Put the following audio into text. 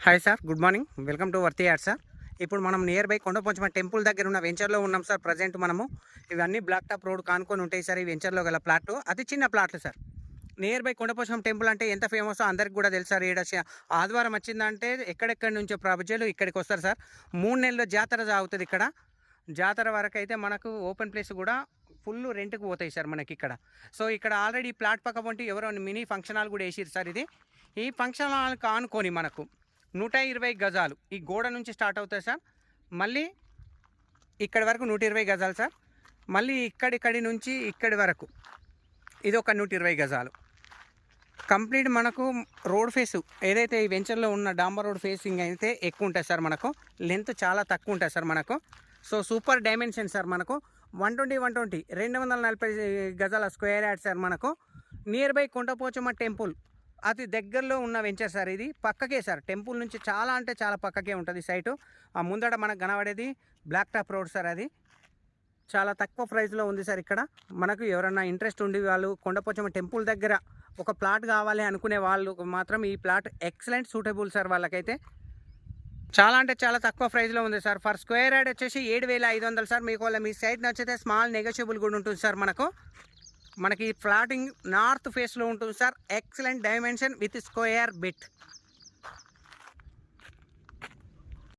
Hi sir, good morning. Welcome to worthy ad sir. ఇప్పుడు మనం near by Kondapochamma temple దగ్గర ఉన్న వెంచర్లో ఉన్నాం సార్. ప్రజెంట్ మనము ఇవన్నీ బ్లాక్ టాప్ రోడ్ కానుకొని ఉంటాయి సార్. ఈ వెంచర్లో గల ప్లాట్ అతి చిన్న ప్లాట్లు sir. Near by Kondapochamma temple అంటే ఎంత ఫేమస్ అందరికి కూడా తెలుసు సార్. ఈడ ఆదివారం వచ్చిందంటే ఎక్కడెక్కడి నుంచో ప్రజలు ఇక్కడికి వస్తారు సార్. 3 నెలల జాతర సాగుతుంది ఇక్కడ. జాతర వరకు అయితే మనకు ఓపెన్ ప్లేస్ కూడా ఫుల్ రెంట్కి పోతాయి సార్ మనకి ఇక్కడ. సో ఇక్కడ ఆల్రెడీ ప్లాట్ పక్క పొంటి ఎవరో మినీ ఫంక్షన్ హాల్ కూడా వేసిరు సార్. ఈ ఫంక్షన్ హాల్ కానుకొని మనకు 120 గజాలు ఈ గోడ నుంచి స్టార్ట్ అవుతుంది సార్. మళ్ళీ ఇక్కడి వరకు 120 గజాలు సార్. మళ్ళీ ఇక్కడి నుంచి ఇక్కడి వరకు ఇది ఒక 120 గజాలు కంప్లీట్. మనకు రోడ్ ఫేస్ ఏదైతే ఈ వెంచర్లో ఉన్న డాంబర్ రోడ్ ఫేసింగ్ అయితే ఎక్కువ ఉంటుంది సార్. మనకు లెంత్ చాలా తక్కువ ఉంటుంది సార్ మనకు. So super dimension sir. మనకు 120 240 గజాల స్క్వేర్ యార్డ్ సార్. మనకు నియర్ బై కొండపోచమ్మ టెంపుల్ అతి దగ్గరలో ఉన్న వెంచర్ సార్. ఇది పక్కకే సార్, టెంపుల్ నుంచి చాలా అంటే చాలా పక్కకే ఉంటుంది సైటు. ఆ ముందట మనకు కనబడేది బ్లాక్ టాప్ రోడ్ సార్. అది చాలా తక్కువ ప్రైస్లో ఉంది సార్. ఇక్కడ మనకు ఎవరన్నా ఇంట్రెస్ట్ ఉండి వాళ్ళు కొండపోచమ్మ టెంపుల్ దగ్గర ఒక ప్లాట్ కావాలి అనుకునే వాళ్ళు మాత్రం ఈ ప్లాట్ ఎక్సలెంట్ సూటబుల్ సార్. వాళ్ళకైతే చాలా అంటే చాలా తక్కువ ప్రైస్లో ఉంది సార్. ఫర్ స్క్వేర్ యార్డ్ వచ్చేసి 7,500 సార్. మీకు మీ సైట్ నచ్చితే స్మాల్ నెగోషియబుల్ కూడా ఉంటుంది సార్. మనకి ఫ్లాటింగ్ నార్త్ ఫేస్లో ఉంటుంది sir. Excellent dimension with square bit.